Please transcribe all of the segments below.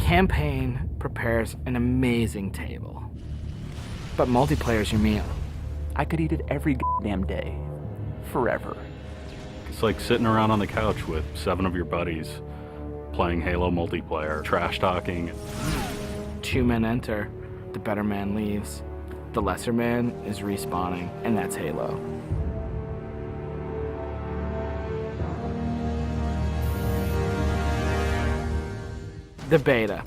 campaign prepares an amazing table, but multiplayer is your meal. I could eat it every damn day, forever. It's like sitting around on the couch with 7 of your buddies, playing Halo multiplayer, trash talking. 2 men enter, the better man leaves. The lesser man is respawning, and that's Halo. The beta.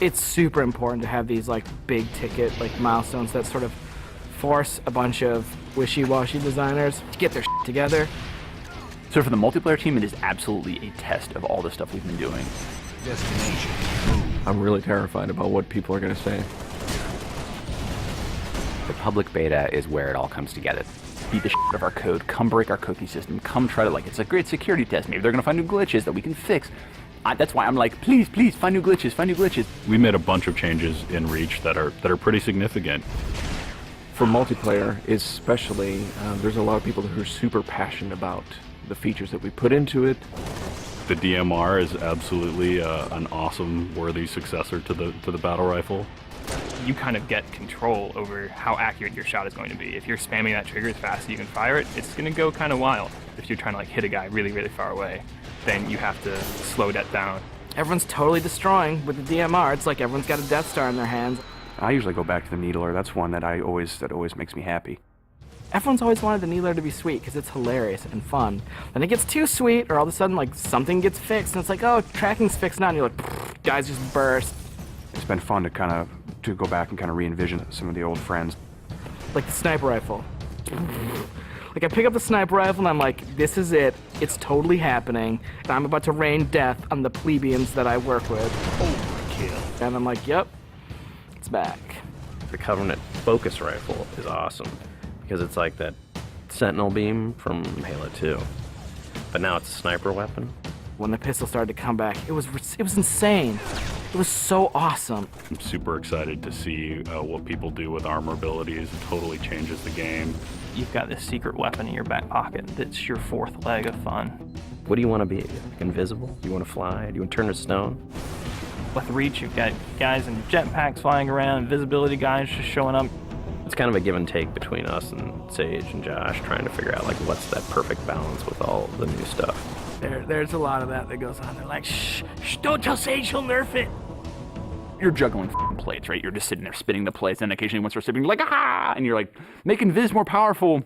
It's super important to have these like big ticket like milestones that sort of force a bunch of wishy-washy designers to get their shit together. So for the multiplayer team, it is absolutely a test of all the stuff we've been doing. Destination. I'm really terrified about what people are going to say. The public beta is where it all comes together. Beat the shit out of our code, come break our cookie system, come try to, like, it's a great security test. Maybe they're going to find new glitches that we can fix. That's why I'm like, please, please, find new glitches, find new glitches. We made a bunch of changes in Reach that are pretty significant. For multiplayer, especially, there's a lot of people who are super passionate about the features that we put into it. The DMR is absolutely an awesome, worthy successor to the battle rifle. You kind of get control over how accurate your shot is going to be. If you're spamming that trigger as fast as you can fire it, it's going to go kind of wild. If you're trying to like hit a guy really, really far away, then you have to slow that down. Everyone's totally destroying with the DMR. It's like everyone's got a Death Star in their hands. I usually go back to the Needler. That's one that always makes me happy. Everyone's always wanted the Needler to be sweet because it's hilarious and fun. Then it gets too sweet, or all of a sudden like something gets fixed, and it's like, oh, tracking's fixed now, and you're like, guys just burst. It's been fun to go back and kind of re-envision some of the old friends. Like the sniper rifle. Like I pick up the sniper rifle and I'm like, this is it. It's totally happening, and I'm about to rain death on the plebeians that I work with. Overkill. And I'm like, yep, it's back. The Covenant focus rifle is awesome because it's like that Sentinel beam from Halo 2, but now it's a sniper weapon. When the pistol started to come back, it was insane. It was so awesome. I'm super excited to see what people do with armor abilities. It totally changes the game. You've got this secret weapon in your back pocket that's your fourth leg of fun. What do you want to be? Like invisible? Do you want to fly? Do you want to turn to stone? With Reach, you've got guys in jetpacks flying around, invisibility guys just showing up. It's kind of a give and take between us and Sage and Josh, trying to figure out like what's that perfect balance with all the new stuff. There's a lot of that goes on. They're like, shh, don't tell Sage, he'll nerf it. You're juggling plates, right? You're just sitting there spinning the plates, and occasionally one starts spinning, you're like, ah! And you're like, make Invis more powerful.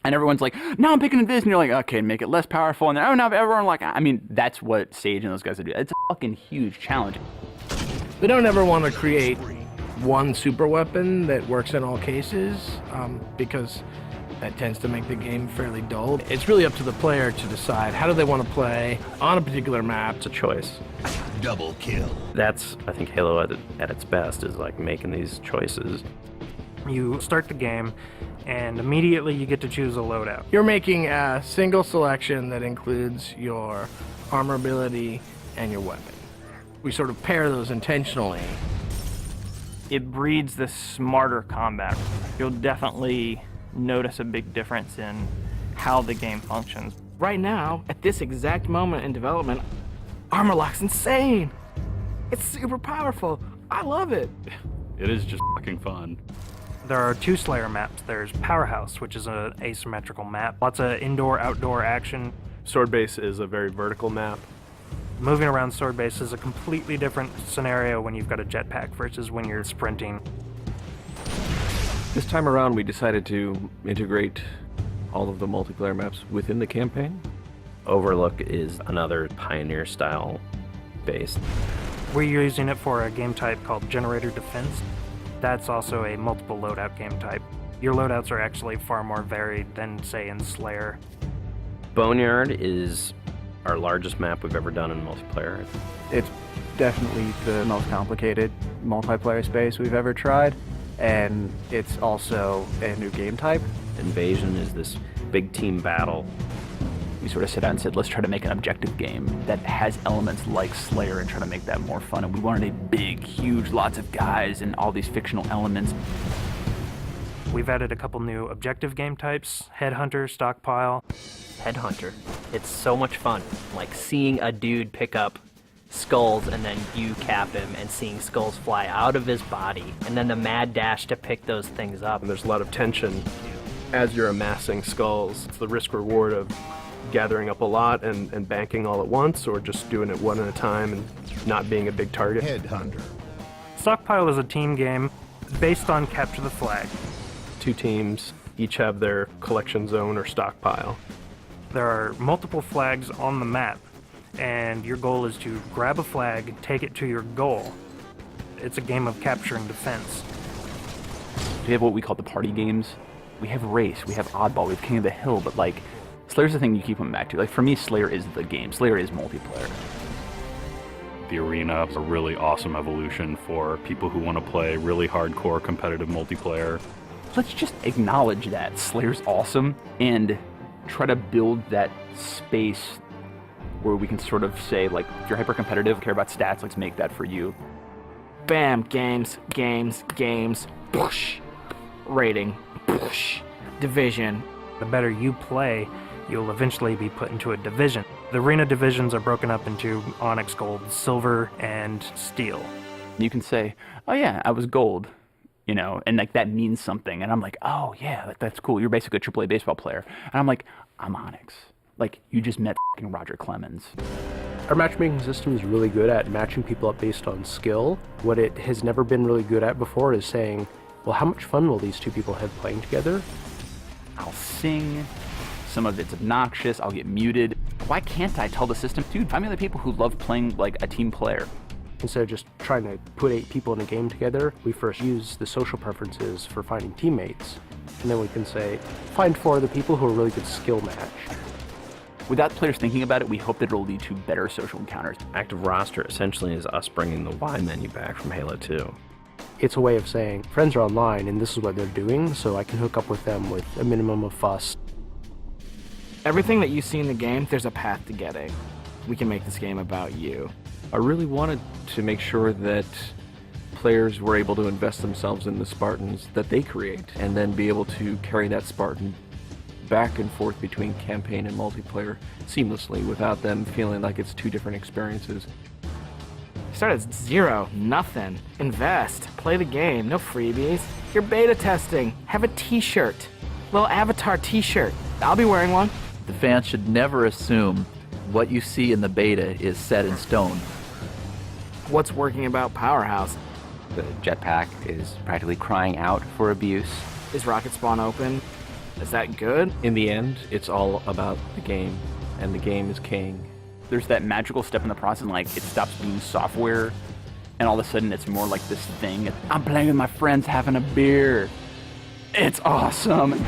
And everyone's like, no, I'm picking Invis. And you're like, okay, make it less powerful. And then, oh, now everyone like, I mean, that's what Sage and those guys do. It's a fucking huge challenge. We don't ever want to create one super weapon that works in all cases, because that tends to make the game fairly dull. It's really up to the player to decide how do they want to play on a particular map. It's a choice. Double kill. That's, I think, Halo at its best, is like making these choices. You start the game, and immediately you get to choose a loadout. You're making a single selection that includes your armor ability and your weapon. We sort of pair those intentionally. It breeds this smarter combat. You'll definitely notice a big difference in how the game functions. Right now, at this exact moment in development, Armor Lock's insane. It's super powerful. I love it. It is just fucking fun. There are 2 Slayer maps. There's Powerhouse, which is an asymmetrical map. Lots of indoor-outdoor action. Sword Base is a very vertical map. Moving around Sword Base is a completely different scenario when you've got a jetpack versus when you're sprinting. This time around, we decided to integrate all of the multiplayer maps within the campaign. Overlook is another Pioneer-style base. We're using it for a game type called Generator Defense. That's also a multiple loadout game type. Your loadouts are actually far more varied than, say, in Slayer. Boneyard is our largest map we've ever done in multiplayer. It's definitely the most complicated multiplayer space we've ever tried, and it's also a new game type. Invasion is this big team battle. We sort of sat down and said, let's try to make an objective game that has elements like Slayer and try to make that more fun. And we wanted a big, huge, lots of guys and all these fictional elements. We've added a couple new objective game types, Headhunter, Stockpile. Headhunter. It's so much fun. Like seeing a dude pick up skulls and then you cap him and seeing skulls fly out of his body and then the mad dash to pick those things up. And there's a lot of tension as you're amassing skulls. It's the risk reward of gathering up a lot and banking all at once, or just doing it one at a time and not being a big target. Headhunter. Stockpile is a team game based on capture the flag. 2 teams each have their collection zone or stockpile. There are multiple flags on the map, and your goal is to grab a flag, take it to your goal. It's a game of capture and defense. We have what we call the party games. We have Race, we have Oddball, we have King of the Hill, but like, Slayer's the thing you keep coming back to. Like, for me, Slayer is the game. Slayer is multiplayer. The arena is a really awesome evolution for people who want to play really hardcore competitive multiplayer. Let's just acknowledge that Slayer's awesome and try to build that space where we can sort of say, like, if you're hyper competitive, care about stats, let's make that for you. Bam, games, games, games, push, rating, push, division. The better you play, you'll eventually be put into a division. The arena divisions are broken up into Onyx, Gold, Silver, and Steel. You can say, oh yeah, I was Gold, you know, and like that means something. And I'm like, oh yeah, that's cool. You're basically a AAA baseball player. And I'm like, I'm Onyx. Like, you just met f***ing Roger Clemens. Our matchmaking system is really good at matching people up based on skill. What it has never been really good at before is saying, well, how much fun will these 2 people have playing together? I'll sing. Some of it's obnoxious. I'll get muted. Why can't I tell the system, dude, find me the people who love playing like a team player? Instead of just trying to put 8 people in a game together, we first use the social preferences for finding teammates. And then we can say, find 4 other people who are really good skill match. Without players thinking about it, we hope that it'll lead to better social encounters. Active roster essentially is us bringing the Y menu back from Halo 2. It's a way of saying, friends are online and this is what they're doing, so I can hook up with them with a minimum of fuss. Everything that you see in the game, there's a path to getting. We can make this game about you. I really wanted to make sure that players were able to invest themselves in the Spartans that they create, and then be able to carry that Spartan back and forth between campaign and multiplayer seamlessly without them feeling like it's 2 different experiences. Start at 0, nothing. Invest, play the game, no freebies. You're beta testing, have a t-shirt. Little Avatar t-shirt. I'll be wearing one. The fans should never assume what you see in the beta is set in stone. What's working about Powerhouse? The jetpack is practically crying out for abuse. Is Rocket Spawn open? Is that good? In the end, it's all about the game, and the game is king. There's that magical step in the process, like it stops being software, and all of a sudden it's more like this thing. I'm playing with my friends having a beer. It's awesome.